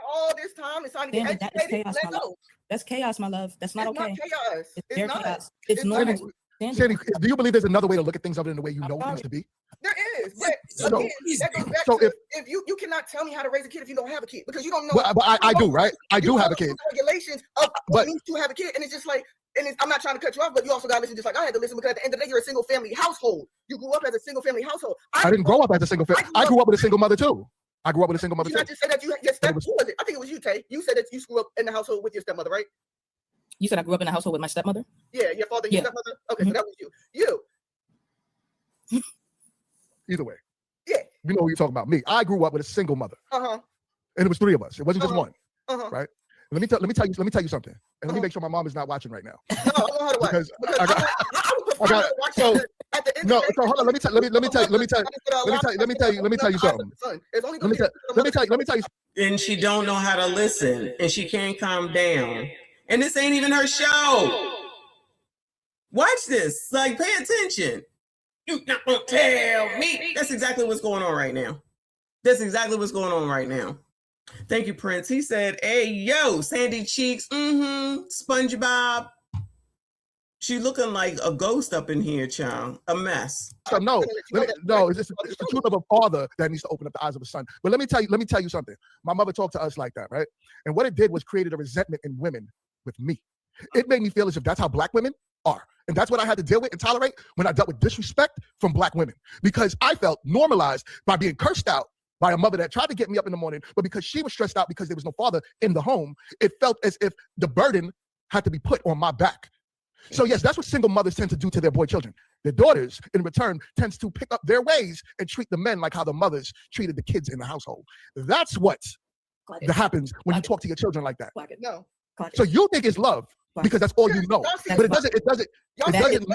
all this time and trying to get educated. Let go. That's chaos, my love. That's not okay. It's not chaos. It's not chaos. It's normal. Sandy, do you believe there's another way to look at things other than the way you know it needs to be? There is, but again, that goes back to if you cannot tell me how to raise a kid if you don't have a kid, because you don't know. But I do, right? I do have a kid. Regulations of what it means to have a kid, and it's just like, I'm not trying to cut you off, but you also got to listen, just like I had to listen, because at the end of the day, you're a single family household. You grew up as a single family household. I didn't grow up as a single family. I grew up with a single mother too. I grew up with a single mother. You not just say that your stepmother. Who was it? I think it was you, Tay. You said that you grew up in the household with your stepmother, right? You said I grew up in a household with my stepmother? Yeah, your father and your stepmother? Okay, so that was you. Either way. Yeah. You know who you're talking about. Me. I grew up with a single mother. And it was 3 of us. It wasn't just one. Right? Let me tell you something. And let me make sure my mom is not watching right now. No, I know how to watch. Because I got so hold on. Let me tell you something. Let me tell you. And she don't know how to listen, and she can't calm down. And this ain't even her show. Watch this. Like, pay attention. You not gonna tell me. That's exactly what's going on right now. Thank you, Prince. He said, hey, yo, Sandy Cheeks, SpongeBob. She looking like a ghost up in here, child. A mess. No, it's the truth of a father that needs to open up the eyes of a son. But let me tell you something. My mother talked to us like that, right? And what it did was created a resentment in women with me. It made me feel as if that's how Black women are. And that's what I had to deal with and tolerate when I dealt with disrespect from Black women, because I felt normalized by being cursed out by a mother that tried to get me up in the morning, but because she was stressed out because there was no father in the home, it felt as if the burden had to be put on my back. So yes, that's what single mothers tend to do to their boy children. Their daughters, in return, tends to pick up their ways and treat the men like how the mothers treated the kids in the household. That's what happens when you talk to your children like that. No. So you think it's love because that's all you know, but it doesn't. Y'all think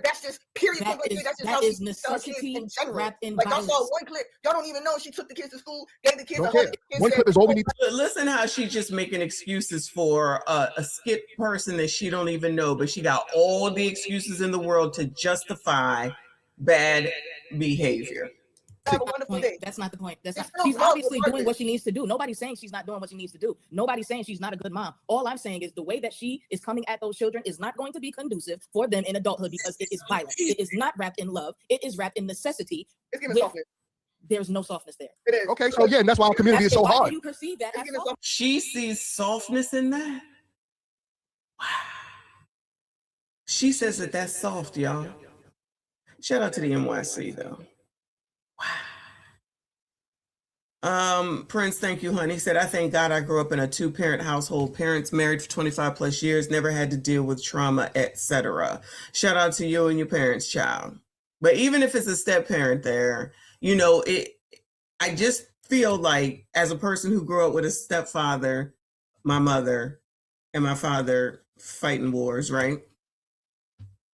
that's just period. That's just how she necessity in general. wrapped in like y'all violence. saw one clip. Y'all don't even know she took the kids to school, gave the kids one clip is all we need. Listen how she just making excuses for a skit person that she don't even know, but she got all the excuses in the world to justify bad behavior. Have a wonderful day. That's not the point. She's obviously doing what she needs to do. Nobody's saying she's not doing what she needs to do. Nobody's saying she's not a good mom. All I'm saying is the way that she is coming at those children is not going to be conducive for them in adulthood, because it is violent. It is not wrapped in love. It is wrapped in necessity. It's giving softness. There's no softness there. It is. Okay, so yeah, and that's why our community is so hard. Why do you perceive that as soft? She sees softness in that. Wow. She says that that's soft, y'all. Shout out to the NYC though. Wow. Prince, thank you, honey. He said, I thank God I grew up in a 2-parent household. Parents married for 25 plus years, never had to deal with trauma, etc. Shout out to you and your parents, child. But even if it's a step parent there, you know, I just feel like as a person who grew up with a stepfather, my mother and my father fighting wars, right?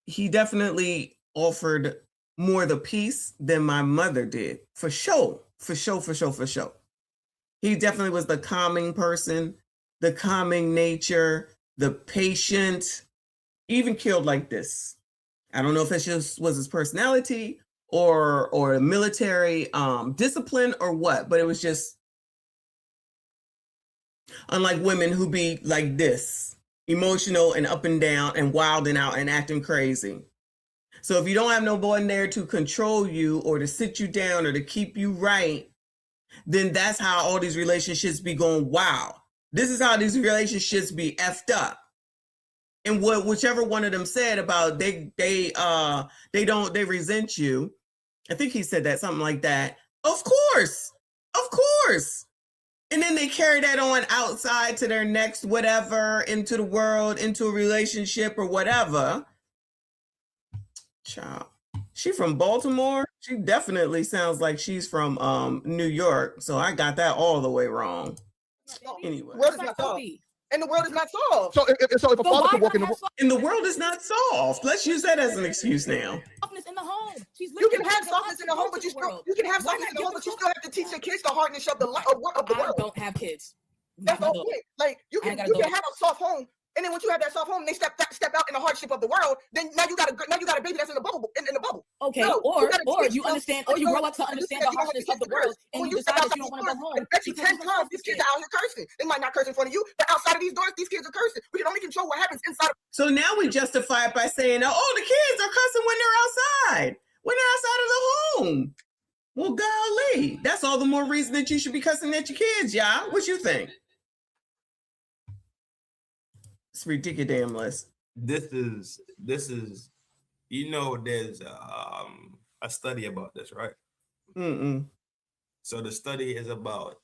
He definitely offered more the peace than my mother did, for sure. He definitely was the calming person, the calming nature, the patient, even killed like this. I don't know if it just was his personality or military discipline or what, but it was just unlike women who be like this, emotional and up and down and wilding out and acting crazy. So if you don't have no boy there to control you or to sit you down or to keep you right, then that's how all these relationships be going, wow. This is how these relationships be effed up. And whichever one of them said about they resent you. I think he said that, something like that. Of course. And then they carry that on outside to their next whatever, into the world, into a relationship or whatever. Child, she from Baltimore. She definitely sounds like she's from New York. So I got that all the way wrong. Anyway, the world is not soft. And the world is not soft. So if a father could walk in the world is not soft. Let's use that as an excuse now. Softness in the home. You can have softness in the home, but you still have to teach your kids to harden and shove the world of the world. I don't have kids. That's the whole point. Like you can have a soft home And then once you have that soft home, they step out in the hardship of the world. Then now you got a baby that's in the bubble. In the bubble. Okay, No, or you you understand, or you grow up to understand the harshness of the world, and you decide that you don't want to go home. I bet you 10 times these kids are out here cursing. They might not curse in front of you, but outside of these doors, these kids are cursing. We can only control what happens inside of. So now we justify it by saying, oh, the kids are cussing when they're outside of the home. Well, golly, that's all the more reason that you should be cussing at your kids, y'all. What you think? It's ridiculous. This is, there's a study about this, right? So the study is about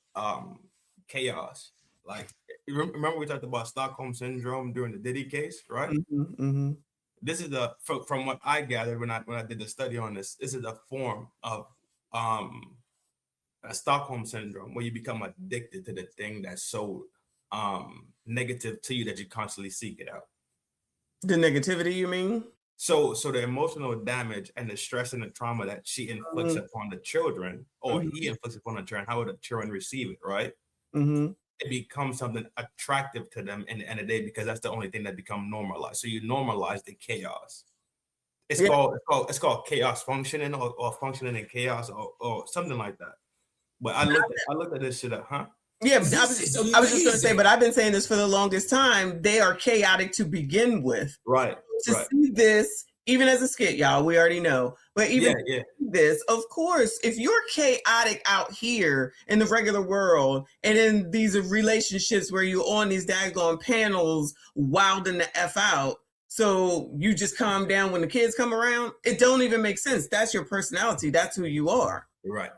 chaos. Like, remember we talked about Stockholm syndrome during the Diddy case, right? This is from what I gathered when I did the study on this. This is a form of a Stockholm syndrome, where you become addicted to the thing that's so negative to you that you constantly seek it out. The negativity, you mean? So the emotional damage and the stress and the trauma that she inflicts upon the children, or he inflicts upon the children, how would the children receive it, right? It becomes something attractive to them in the end of the day, because that's the only thing that becomes normalized. So you normalize the chaos. It's called chaos functioning, or functioning in chaos, or something like that. But I looked at this shit up, huh? Yeah, I was just going to say, but I've been saying this for the longest time. They are chaotic to begin with. Right. See this, even as a skit, y'all, we already know. But even this, of course, if you're chaotic out here in the regular world, and in these relationships where you're on these daggone panels wilding the F out, so you just calm down when the kids come around, it don't even make sense. That's your personality. That's who you are. Right.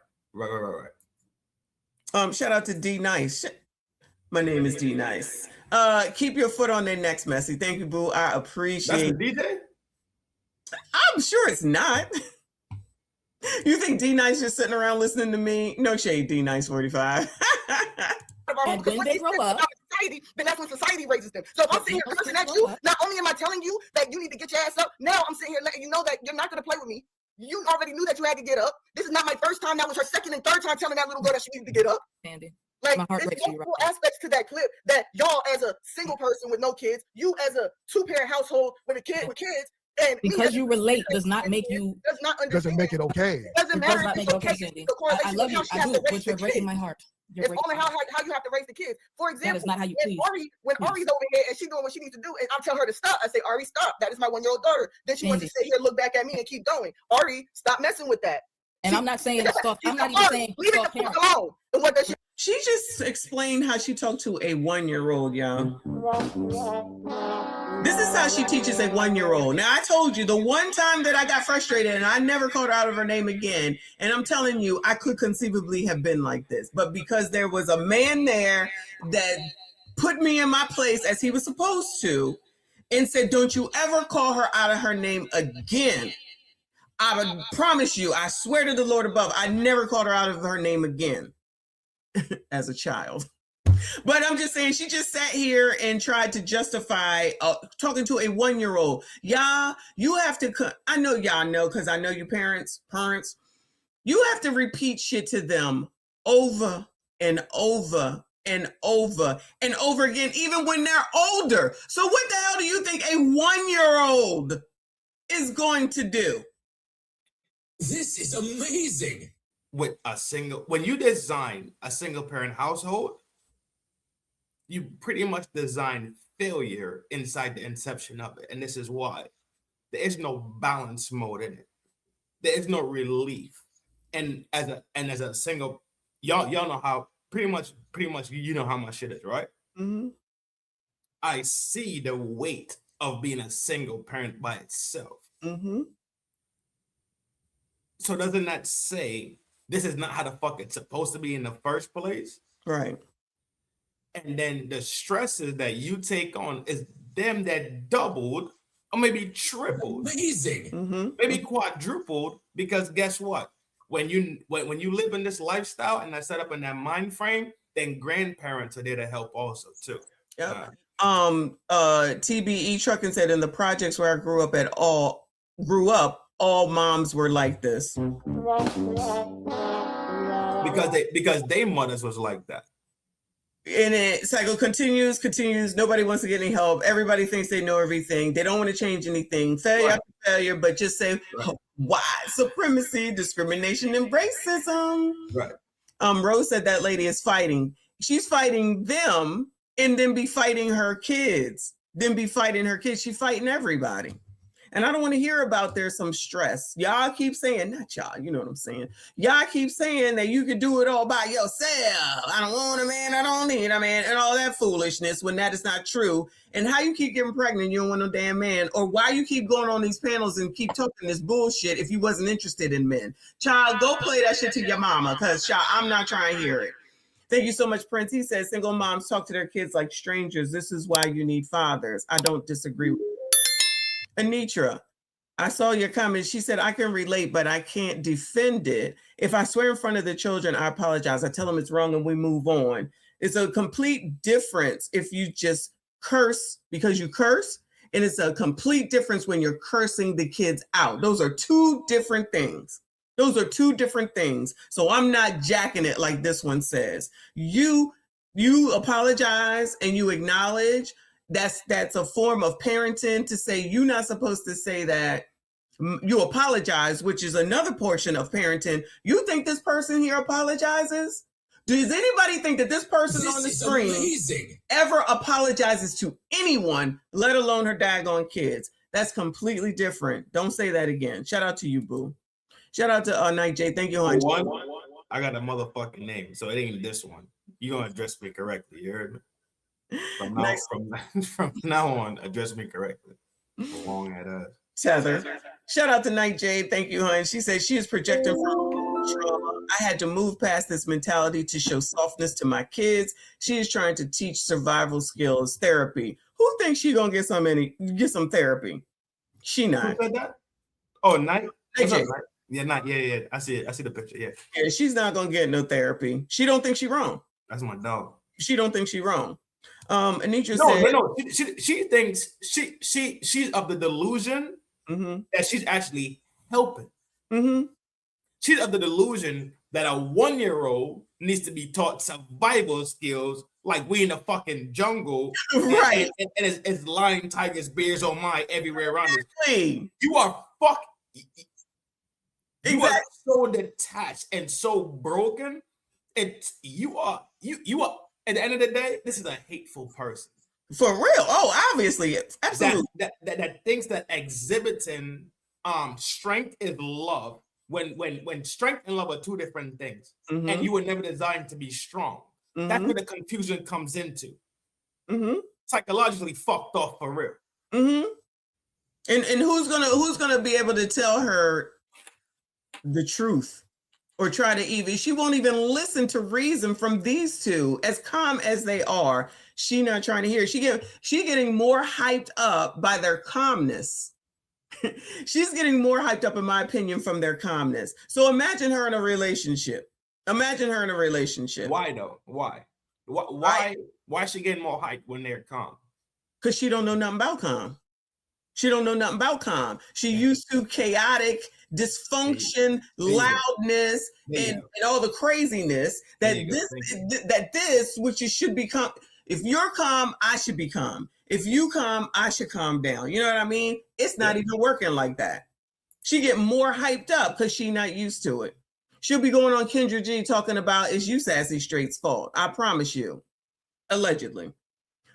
Shout out to D Nice. My name is D Nice. Keep your foot on their necks, Messy. Thank you, boo. I appreciate. That's the DJ? I'm sure it's not. You think D Nice just sitting around listening to me? No shade, D Nice 45. And when they grow up, society, then that's when society raises them. So if I'm sitting here cursing at you, not only am I telling you that you need to get your ass up, now I'm sitting here letting you know that you're not going to play with me. You already knew that you had to get up. This is not my first time. That was her second and third time telling that little girl that she needed to get up. Andy, like, my heart there's breaks for you multiple aspects to that clip that y'all, as a single person with no kids, you as a two-parent household with a kid with kids, and because you relate does not make you doesn't make it okay. It doesn't matter. Does not make it okay, Cindy. I love you. I do, but you're breaking my heart. It's only how you have to raise the kids. For example, that is not how you when Ari's over here and she's doing what she needs to do, and I tell her to stop, I say, Ari, stop. That is my 1-year-old daughter. Then she wants to sit here, look back at me, and keep going. Ari, stop messing with that. And I'm not saying stop. I'm not even saying leave it the fuck alone. And what does she just explained how she talked to a 1-year-old, y'all. This is how she teaches a 1-year-old. Now, I told you the one time that I got frustrated and I never called her out of her name again. And I'm telling you, I could conceivably have been like this. But because there was a man there that put me in my place as he was supposed to, and said, don't you ever call her out of her name again. I would promise you, I swear to the Lord above, I never called her out of her name again as a child. But I'm just saying, she just sat here and tried to justify talking to a 1-year-old. Y'all, you have to, I know y'all know, because I know you parents, you have to repeat shit to them over and over and over and over again, even when they're older. So what the hell do you think a 1-year-old is going to do? This is amazing. When you design a single parent household, you pretty much design failure inside the inception of it. And this is why. There is no balance mode in it. There is no relief. And as a single, y'all know how pretty much you know how my shit is, right? Mm-hmm. I see the weight of being a single parent by itself. Mm-hmm. So doesn't that say this is not how the fuck it's supposed to be in the first place? Right. And then the stresses that you take on is them that doubled or maybe tripled. Amazing. Mm-hmm. Maybe quadrupled, because guess what? When you live in this lifestyle and I set up in that mind frame, then grandparents are there to help also too. Yep. TBE Truckin said, in the projects where I grew up, all moms were like this. Because they mothers was like that. And it cycle continues. Nobody wants to get any help. Everybody thinks they know everything. They don't want to change anything. Failure after failure, but just say white supremacy, discrimination, and racism. Right. Rose said that lady is fighting. She's fighting them and then be fighting her kids. She's fighting everybody. And I don't want to hear about there's some stress. Y'all keep saying, not y'all, you know what I'm saying. Y'all keep saying that you can do it all by yourself. I don't want a man, I don't need a man, and all that foolishness when that is not true. And how you keep getting pregnant, you don't want no damn man, or why you keep going on these panels and keep talking this bullshit if you wasn't interested in men. Child, go play that shit to your mama, because child, I'm not trying to hear it. Thank you so much, Prince. He says single moms talk to their kids like strangers. This is why you need fathers. I don't disagree with you. Anitra, I saw your comment. She said, I can relate, but I can't defend it. If I swear in front of the children, I apologize. I tell them it's wrong and we move on. It's a complete difference if you just curse because you curse. And it's a complete difference when you're cursing the kids out. Those are two different things. So I'm not jacking it like this one says. You apologize and you acknowledge. That's a form of parenting to say you're not supposed to say that. You apologize, which is another portion of parenting. You think this person here apologizes? Does anybody think that this person on the screen ever apologizes to anyone, let alone her daggone kids? That's completely different. Don't say that again. Shout out to you, boo. Shout out to Night J. Thank you, honey. I got a motherfucking name, so it ain't this one. You're going to address me correctly. You heard me? From now on, address me correctly. Long at us. Tether. Shout out to Night Jade. Thank you, hon. She says she is projecting from trauma. I had to move past this mentality to show softness to my kids. She is trying to teach survival skills, therapy. Who thinks she gonna get some therapy? She not. Who said that? Oh, Night. Night Jade. Yeah, Night. Yeah. I see it. I see the picture. Yeah. Yeah, she's not gonna get no therapy. She don't think she wrong. That's my dog. She don't think she wrong. Anitra said, no. She thinks she's of the delusion that she's actually helping. She's of the delusion that a 1-year-old needs to be taught survival skills like we in the fucking jungle, right? And it's lion, tigers, bears, oh my, everywhere around us. You are You are so detached and so broken. You are. At the end of the day, this is a hateful person. For real. Oh, obviously. Absolutely. That thinks that exhibiting strength is love. When strength and love are two different things. And you were never designed to be strong. That's where the confusion comes into. Psychologically fucked off for real. And who's gonna be able to tell her the truth? Or try to she won't even listen to reason from these two, as calm as they are. She not trying to hear. She getting more hyped up by their calmness. She's getting more hyped up, in my opinion, from their calmness. So imagine her in a relationship. Why though? Why is she getting more hyped when they're calm? Because she don't know nothing about calm. She used to chaotic dysfunction, loudness, and all the craziness that this, which you should become. If you're calm, I should be calm. If you calm, I should calm down. You know what I mean? It's not even working like that. She get more hyped up because she not used to it. She'll be going on Kendra G talking about it's you Sassy Straight's fault. I promise you. Allegedly.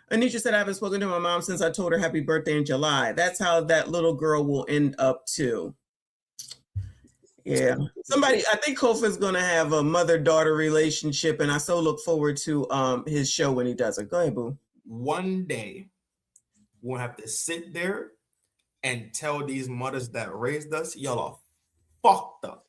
Anitra said, I haven't spoken to my mom since I told her happy birthday in July. That's how that little girl will end up too. Yeah. I think Kofa's going to have a mother-daughter relationship, and I so look forward to his show when he does it. Go ahead, boo. One day, we'll have to sit there and tell these mothers that raised us, y'all are fucked up.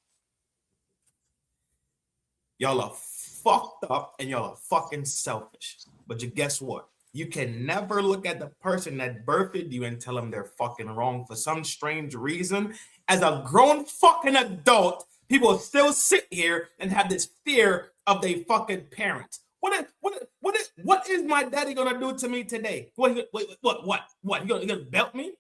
Y'all are fucked up, and y'all are fucking selfish. But guess what? You can never look at the person that birthed you and tell them they're fucking wrong for some strange reason. As a grown fucking adult, people still sit here and have this fear of their fucking parents. What is my daddy gonna do to me today? What? You gonna belt me?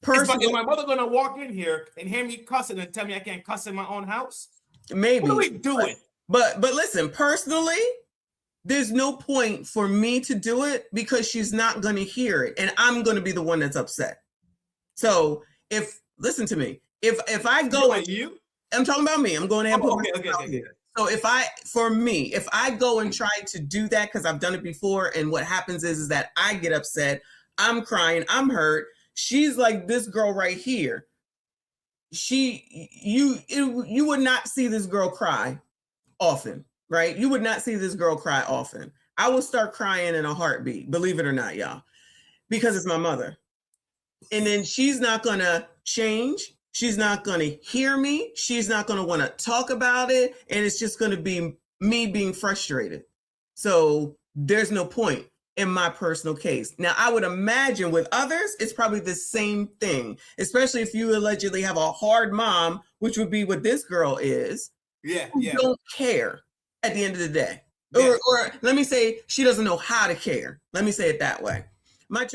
Is my mother gonna walk in here and hear me cussing and tell me I can't cuss in my own house? Maybe. What are we doing? But listen, personally, there's no point for me to do it because she's not going to hear it, and I'm going to be the one that's upset. So listen to me, if I go and you, I'm talking about me. I'm going ahead and put okay. So if I go and try to do that, because I've done it before, and what happens is that I get upset, I'm crying, I'm hurt. She's like this girl right here. You would not see this girl cry often, right? You would not see this girl cry often. I will start crying in a heartbeat, believe it or not, y'all, because it's my mother. And then she's not gonna change. She's not going to hear me. She's not going to want to talk about it. And it's just going to be me being frustrated. So there's no point in my personal case. Now, I would imagine with others, it's probably the same thing, especially if you allegedly have a hard mom, which would be what this girl is. Yeah. Don't care at the end of the day. Yeah. Or let me say, she doesn't know how to care. Let me say it that way. Like